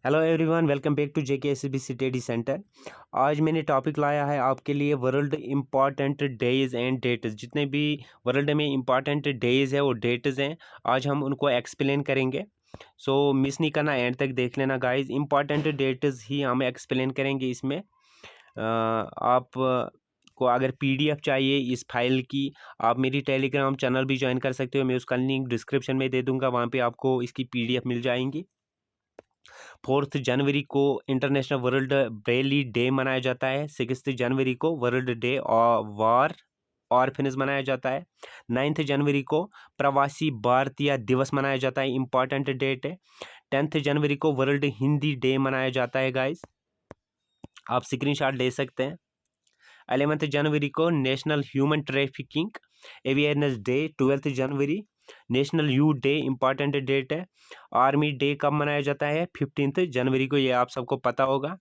Hello everyone, welcome back to JK SSB study centre. आज मैंने topic लाया है आपके लिए world important days and dates. जितने भी वर्ल्ड में इम्पॉर्टेंट डेज है वो डेट्स हैं, आज हम उनको एक्सप्लेन करेंगे। सो मिस नहीं करना, एंड तक देख लेना गाइस। इम्पॉर्टेंट डेट्स ही हम एक्सप्लेन करेंगे इसमें। आप को अगर पीडीएफ चाहिए इस फाइल की, आप मेरी टेलीग्राम चैनल भी ज्वाइन कर सकते हो। मैं उसका लिंक डिस्क्रिप्शन में दे दूंगा, वहाँ पे आपको इसकी पीडीएफ मिल जाएंगी। 4 जनवरी को इंटरनेशनल वर्ल्ड ब्रेली डे मनाया जाता है। 6 जनवरी को वर्ल्ड डे वार ऑर्फेनेज मनाया जाता है। 9 जनवरी को प्रवासी भारतीय दिवस मनाया जाता है, इंपॉर्टेंट डेट है। 10 जनवरी को वर्ल्ड हिंदी डे मनाया जाता है गाइस, आप स्क्रीनशॉट ले सकते हैं। 11 जनवरी को national human trafficking awareness day. 12 जनवरी national youth day, important date है। आर्मी डे कब मनाया जाता है? 15 जनवरी को, ये आप सबको पता होगा।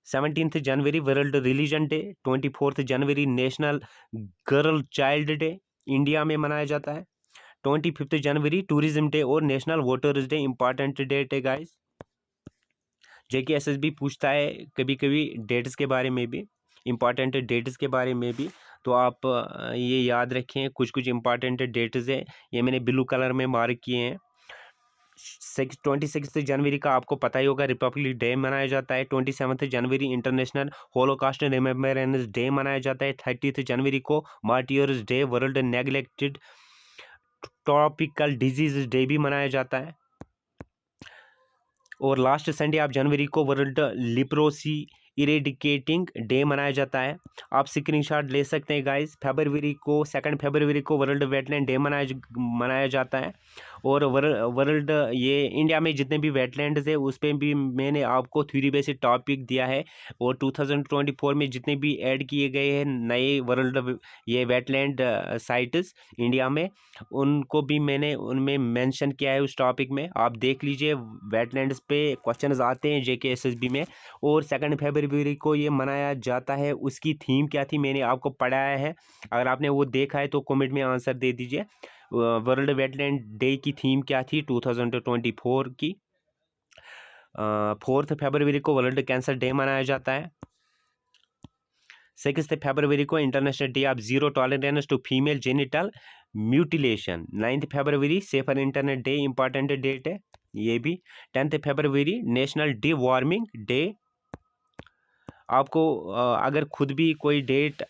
17 जनवरी वर्ल्ड रिलीजन डे। 24 जनवरी national girl child day India में मनाया जाता है। 25 जनवरी टूरिज्म डे और national voters day, important date है गाइस। जेके एसएसबी पूछता है कभी कभी डेट्स के बारे में भी, इम्पॉर्टेंट डेट्स के बारे में भी, तो आप ये याद रखें। कुछ कुछ इम्पॉर्टेंट डेट्स हैं, ये मैंने ब्लू कलर में मार्क किए हैं। 26 जनवरी का आपको पता ही होगा, रिपब्लिक डे मनाया जाता है। 27 जनवरी इंटरनेशनल होलोकॉस्ट रिमेम्बरेंस डे मनाया जाता है। 30 जनवरी को martyrs day, world neglected tropical disease day भी मनाया जाता है। और लास्ट संडे आप जनवरी को वर्ल्ड लिप्रोसी इरेडिकेटिंग डे मनाया जाता है, आप स्क्रीनशॉट ले सकते हैं गाइस। फरवरी को 2 फरवरी को वर्ल्ड वेटलैंड डे मनाया जाता है। और वर्ल्ड ये इंडिया में जितने भी वेटलैंड्स है उस पर भी मैंने आपको थ्योरी बेस्ड टॉपिक दिया है। और 2024 में जितने भी ऐड किए गए हैं नए वर्ल्ड ये वेटलैंड साइट्स इंडिया में, उनको भी मैंने उनमें मेंशन किया है उस टॉपिक में, आप देख लीजिए। वेटलैंड्स पे क्वेश्चंस आते हैं जेके एसएसबी में। और 2 फरवरी को ये मनाया जाता है, उसकी थीम क्या थी मैंने आपको पढ़ाया है, अगर आपने वो देखा है तो कमेंट में आंसर दे दीजिए। वर्ल्ड वेटलैंड डे की थीम क्या थी 2024 की। 4 फरवरी को वर्ल्ड कैंसर डे मनाया जाता है। 6 फरवरी को international day of zero tolerance to female genital mutilation. 9 फरवरी safer internet day, important date है ये भी। 10 फरवरी नेशनल डी वार्मिंग डे। आपको अगर खुद भी कोई डेट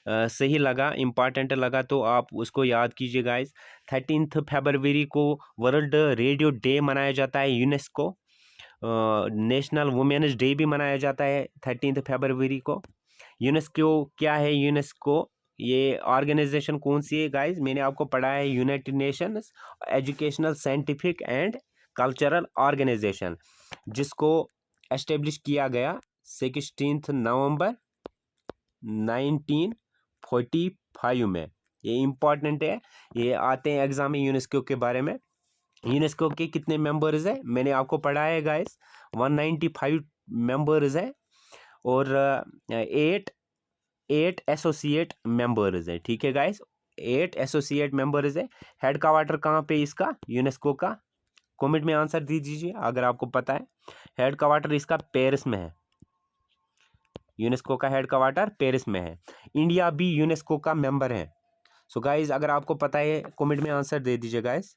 सही लगा, इम्पॉर्टेंट लगा, तो आप उसको याद कीजिए गाइस। 13 फरवरी को वर्ल्ड रेडियो डे मनाया जाता है, यूनेस्को। नेशनल वुमेन्स डे भी मनाया जाता है 13 फरवरी को। यूनेस्को क्या है? यूनेस्को ये ऑर्गेनाइजेशन कौन सी है गाइस? मैंने आपको पढ़ाया है, United Nations Educational Scientific and Cultural Organisation, जिसको एस्टेब्लिश किया गया 16 नवंबर 1945 में। ये इम्पॉर्टेंट है, ये आते हैं एग्जाम में यूनेस्को के बारे में। यूनेस्को के कितने मेंबर्स हैं मैंने आपको पढ़ाया है गाइस, 195 मेंबर्स हैं। और 8 एसोसिएट मेंबर्स है, ठीक है गाइस, 8 एसोसिएट मेंबर्स है। हेड क्वार्टर कहाँ पे इसका, यूनेस्को का? कमेंट में आंसर दे दीजिए अगर आपको पता है। हेड क्वार्टर इसका पेरिस में है, यूनेस्को का हेड क्वार्टर पेरिस में है। इंडिया भी यूनेस्को का मेंबर है। सो गाइस अगर आपको पता है कमेंट में आंसर दे दीजिए गाइस।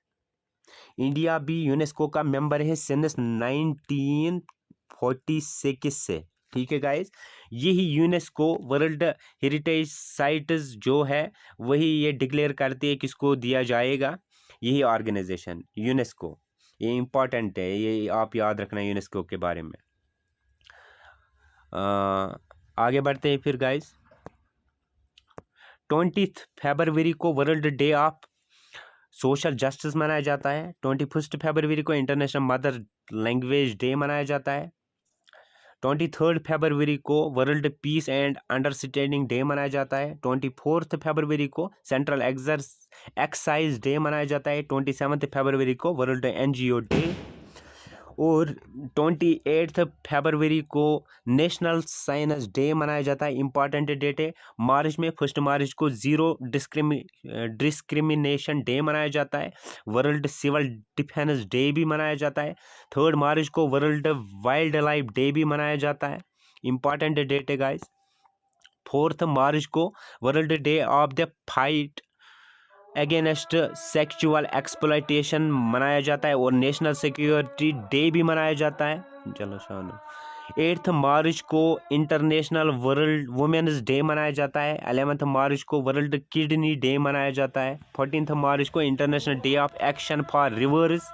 इंडिया भी यूनेस्को का मेंबर है सिंस 1946 से, ठीक है गाइस। यही यूनेस्को वर्ल्ड हेरिटेज साइट्स जो है वही ये डिक्लेयर करती है किसको दिया जाएगा, यही ऑर्गेनाइजेशन यूनेस्को। ये इंपॉर्टेंट है, ये आप याद रखना यूनेस्को के बारे में। आगे बढ़ते हैं फिर गाइस। 20 फरवरी को world day of social justice मनाया जाता है। 21 फरवरी को इंटरनेशनल मदर लैंग्वेज डे मनाया जाता है। 23 फरवरी को world peace and understanding day मनाया जाता है। 24 फरवरी को सेंट्रल एक्साइज डे मनाया जाता है। 27 फरवरी को वर्ल्ड एनजीओ डे। और 28 फरवरी को नेशनल साइंस डे मनाया जाता है, इंपॉर्टेंट डेट है। मार्च में 1 मार्च को ज़ीरो डिस्क्रिमिनेशन डे मनाया जाता है। वर्ल्ड सिविल डिफेंस डे भी मनाया जाता है। 3 मार्च को वर्ल्ड वाइल्ड लाइफ डे भी मनाया जाता है, इंपॉर्टेंट डेट है गाइस। 4 मार्च को world day of the fight against sexual exploitation मनाया जाता है और नेशनल सिक्योरिटी डे भी मनाया जाता है। चलो शान 8 मार्च को इंटरनेशनल वर्ल्ड वुमेन्स डे मनाया जाता है। 11 मार्च को वर्ल्ड किडनी डे मनाया जाता है। 14 मार्च को international day of action for rivers.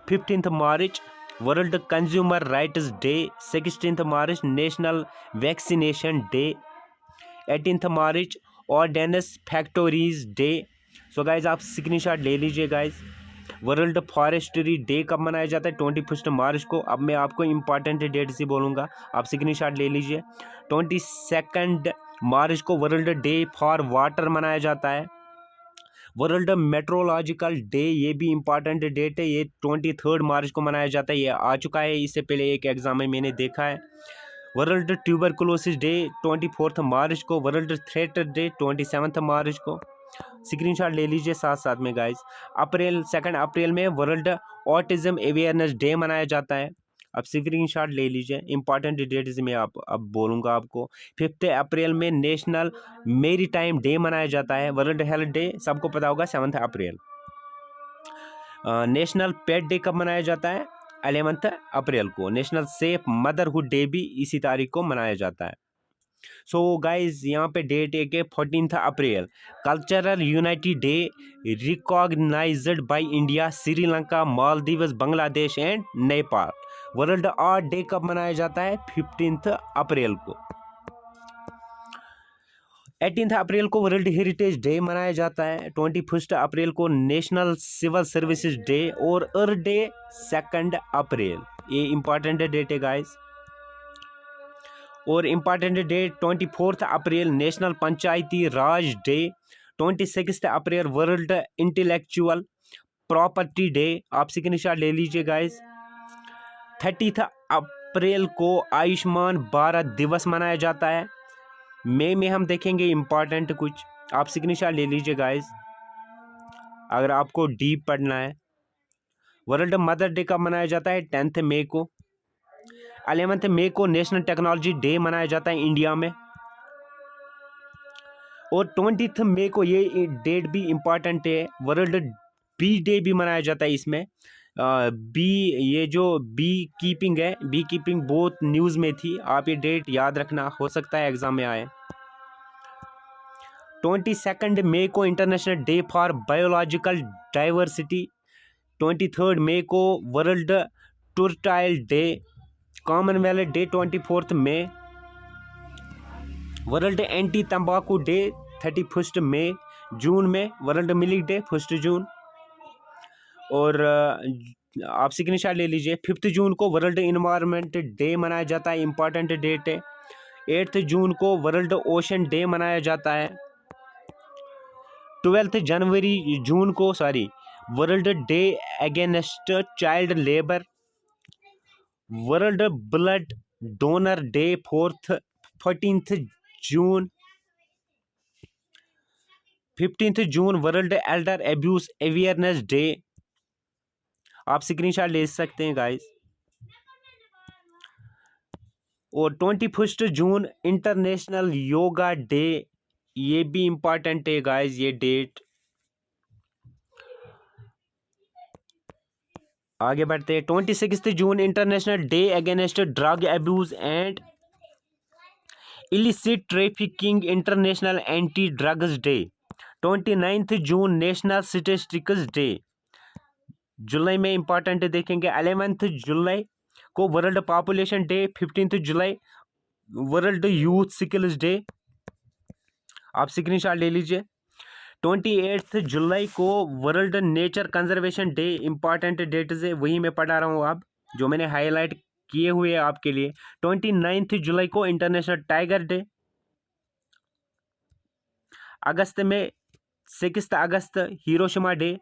15 March world consumer rights day. 16 March national vaccination day. 18 March ordnance factories day. So guys आप स्क्रीनशॉट ले लीजिए गाइज। वर्ल्ड फॉरेस्ट्री डे कब मनाया जाता है? 21 मार्च को। अब मैं आपको इंपॉर्टेंट डेट से बोलूँगा, आप स्क्रीनशॉट ले लीजिए। 22 मार्च को वर्ल्ड डे फॉर वाटर मनाया जाता है। वर्ल्ड मेट्रोलॉजिकल डे, ये भी इंपॉर्टेंट डेट है, ये 23 मार्च को मनाया जाता है। ये आ चुका है, इससे पहले एक एग्जाम में मैंने देखा है। वर्ल्ड ट्यूबरकुलोसिस डे 24 मार्च को। वर्ल्ड थ्रेट डे 27 मार्च को। स्क्रीनशॉट ले लीजिए साथ साथ में गाइस। 2 अप्रैल में वर्ल्ड ऑटिज्म अवेयरनेस डे मनाया जाता है। अब स्क्रीनशॉट ले लीजिए, इंपॉर्टेंट डेट्स में आप अब बोलूँगा आपको। 5 अप्रैल में नेशनल मेरीटाइम डे मनाया जाता है। वर्ल्ड हेल्थ डे सबको पता होगा 7 अप्रैल। नेशनल पेट डे कब मनाया जाता है? 11 अप्रैल को। नेशनल सेफ मदरहुड डे भी इसी तारीख को मनाया जाता है। सो गाइज यहाँ पे डेट एक है 14 April, cultural unity day recognized by India, Sri Lanka, Maldives, Bangladesh and Nepal. World art day कब मनाया जाता है? 15 अप्रैल को। 18 अप्रैल को वर्ल्ड हेरिटेज डे मनाया जाता है। 21 अप्रैल को नेशनल सिविल सर्विसेज डे और अर्थ डे 2 अप्रैल। ये इंपॉर्टेंट डेट है गाइस। और important date 24 April national Panchayati Raj day. 26 April world intellectual property day. आप स्क्रीनशॉट ले लीजिए गाइस। 30 अप्रैल को आयुष्मान भारत दिवस मनाया जाता है। मई में हम देखेंगे इंपॉर्टेंट कुछ, आप स्क्रीनशॉट ले लीजिए गाइस अगर आपको डीप पढ़ना है। वर्ल्ड मदर डे कब मनाया जाता है? 10 मई को। 11 मई को नेशनल टेक्नोलॉजी डे मनाया जाता है इंडिया में। और 20 मई को ये डेट भी इंपॉर्टेंट है, वर्ल्ड बी डे भी मनाया जाता है। इसमें बी, ये जो बी कीपिंग है, बी कीपिंग बहुत न्यूज़ में थी, आप ये डेट याद रखना, हो सकता है एग्जाम में आए। 22 मई को international day for biological diversity. 23 मई को वर्ल्ड टर्टाइल डे। कॉमनवेल्थ डे 24 मई। वर्ल्ड एंटी तंबाकू डे 31 मई। जून में वर्ल्ड मिल्क डे 1 जून। और आप स्क्रीनशॉट ले लीजिए। 5 जून को वर्ल्ड इन्वायरमेंट डे मनाया जाता है, इंपॉर्टेंट डेट है। 8 जून को वर्ल्ड ओशन डे मनाया जाता है। 12 जून को world day against child labour. World blood donor day 14 June. 15 June world elder abuse awareness day. आप स्क्रीनशॉट ले सकते हैं गाइस। और 21 जून इंटरनेशनल योगा डे, ये भी इंपॉर्टेंट है गाइस ये डेट। आगे बढ़ते हैं। 26 June international day against drug abuse and illicit trafficking, international anti drugs day. 29 June national statistics day. जुलाई में इंपॉर्टेंट देखेंगे। 11 जुलाई को वर्ल्ड पॉपुलेशन डे। 15 जुलाई वर्ल्ड यूथ स्किल्स डे। आप स्क्रीनशॉट ले लीजिए। 28 जुलाई को world nature conservation day, important date से वही मैं पढ़ा रहा हूँ अब, जो मैंने हाईलाइट किए हुए आपके लिए। 29 जुलाई को इंटरनेशनल टाइगर डे। अगस्त में 6 अगस्त हिरोशिमा डे।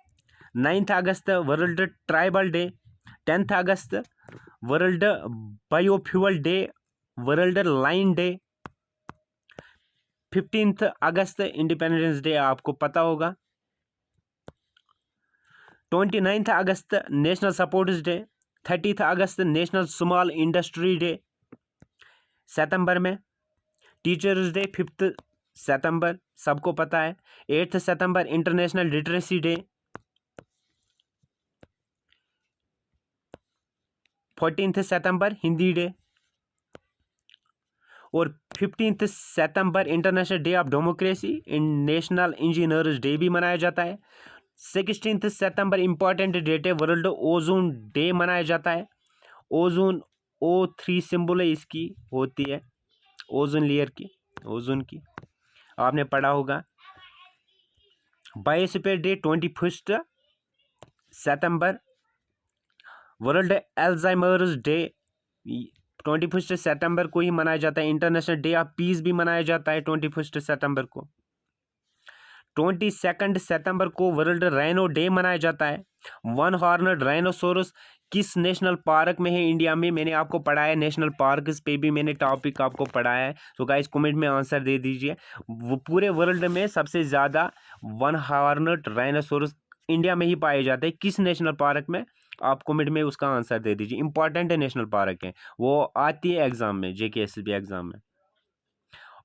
9 अगस्त वर्ल्ड ट्राइबल डे। 10 अगस्त world biofuel day, world lion day, 15 अगस्त इंडिपेंडेंस डे आपको पता होगा, 29 अगस्त नेशनल सपोर्ट्स डे, 30 अगस्त नेशनल स्मॉल इंडस्ट्री डे, सितंबर में टीचर्स डे 5 सितंबर सबको पता है, 8 सितंबर इंटरनेशनल लिटरेसी डे, 14 सितंबर हिंदी डे, और 15 सितंबर international day of democracy national engineers day भी मनाया जाता है। 16 सितंबर इंपॉर्टेंट डेट है, वर्ल्ड ओजोन डे मनाया जाता है। ओजोन O3 सिंबल है इसकी, होती है ओजोन लेयर की, ओजोन की आपने पढ़ा होगा। बायोस्फीयर डे 21 सितंबर, वर्ल्ड अल्जाइमर्स डे 21 सितंबर को ही मनाया जाता है। इंटरनेशनल डे ऑफ पीस भी मनाया जाता है 21 सितंबर को। 22 सितंबर को वर्ल्ड राइनो डे मनाया जाता है। वन हॉर्नड राइनोसोरस किस नेशनल पार्क में है इंडिया में? मैंने आपको पढ़ाया नेशनल पार्क्स पे भी मैंने टॉपिक आपको पढ़ाया है, तो गाइस कमेंट में आंसर दे दीजिए। वो पूरे वर्ल्ड में सबसे ज़्यादा वन हॉर्नड राइनोसोरस इंडिया में ही पाए जाते हैं, किस नेशनल पार्क में? आप कमेंट में उसका आंसर दे दीजिए। इंपॉर्टेंट है नेशनल पार्क है, वो आती है एग्जाम में, JKSSB एग्जाम में।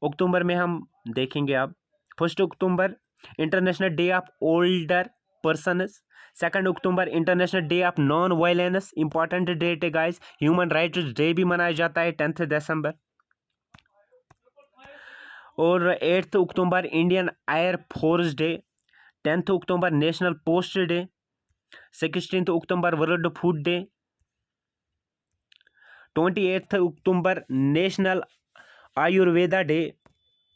अक्टूबर में हम देखेंगे आप 1 अक्टूबर international day of older persons, 2 अक्टूबर international day of non violence, important date है गाइस। ह्यूमन राइट्स डे भी मनाया जाता है 10 दिसंबर। और 8 अक्टूबर इंडियन एयर फोर्स डे, 10 अक्टूबर नेशनल पोस्ट डे, 16 अक्टूबर वर्ल्ड फूड डे, 28 अक्टूबर national Ayurveda day,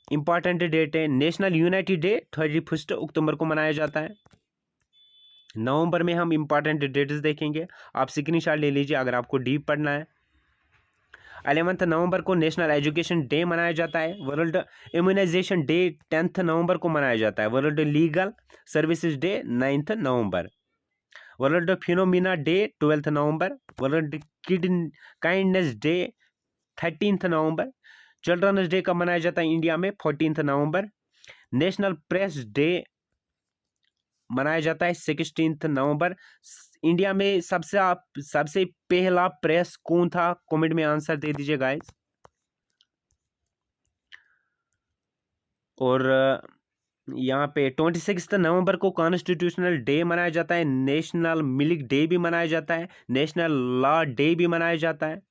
important date है। नेशनल यूनिटी डे 31 अक्टूबर को मनाया जाता है। नवंबर में हम इंपॉर्टेंट डेट्स देखेंगे, आप स्क्रीनशॉट ले लीजिए अगर आपको डीप पढ़ना है। 11 नवंबर को नेशनल एजुकेशन डे मनाया जाता है। वर्ल्ड इम्यूनाइजेशन डे 10 नवंबर को मनाया जाता है। वर्ल्ड लीगल सर्विसेज डे 9 नवंबर। वर्ल्ड फिनोमिना डे 12 नवंबर। वर्ल्ड काइंडनेस डे 13 नवंबर। चिल्ड्रंस डे कब मनाया जाता है इंडिया में? 14 नवंबर। नेशनल प्रेस डे मनाया जाता है 16 नवंबर। इंडिया में सबसे पहला प्रेस कौन था? कमेंट में आंसर दे दीजिए गाइस। और यहाँ पे 26 नवंबर को कॉन्स्टिट्यूशनल डे मनाया जाता है। नेशनल मिल्क डे भी मनाया जाता है। नेशनल लॉ डे भी मनाया जाता है।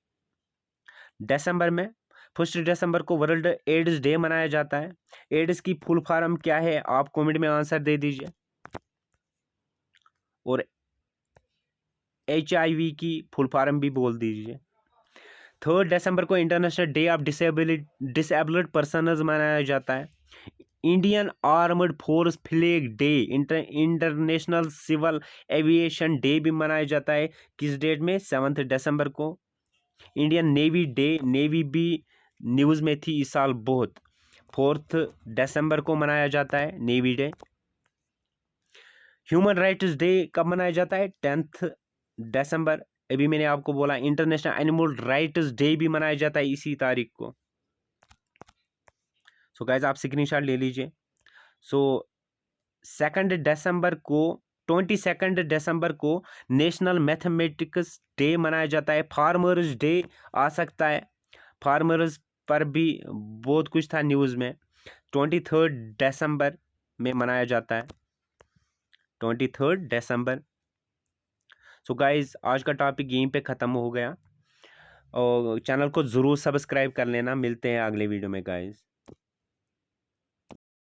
दिसंबर में 1 दिसंबर को वर्ल्ड एड्स डे मनाया जाता है। एड्स की फुल फॉर्म क्या है? आप कमेंट में आंसर दे दीजिए। और HIV की फुल फॉर्म भी बोल दीजिए। 3 दिसंबर को international day of disabled persons मनाया जाता है। Indian armed force flag day, international civil aviation day भी मनाया जाता है। किस डेट में? 7 दिसंबर को। इंडियन नेवी डे, नेवी भी न्यूज़ में थी इस साल बहुत, 4 दिसंबर को मनाया जाता है navy day. Human rights day कब मनाया जाता है? 10 दिसंबर। अभी मैंने आपको बोला इंटरनेशनल एनिमल राइट्स डे भी मनाया जाता है इसी तारीख को। सो गाइज आप स्क्रीनशॉट ले लीजिए। सो 2 दिसंबर को 22 दिसंबर को नेशनल मैथमेटिक्स डे मनाया जाता है। फार्मर्स डे आ सकता है, फार्मर्स पर भी बहुत कुछ था न्यूज़ में। 23 दिसंबर में मनाया जाता है, 23 दिसंबर। सो गाइज आज का टॉपिक यहीं पे ख़त्म हो गया, और चैनल को ज़रूर सब्सक्राइब कर लेना। मिलते हैं अगले वीडियो में गाइज।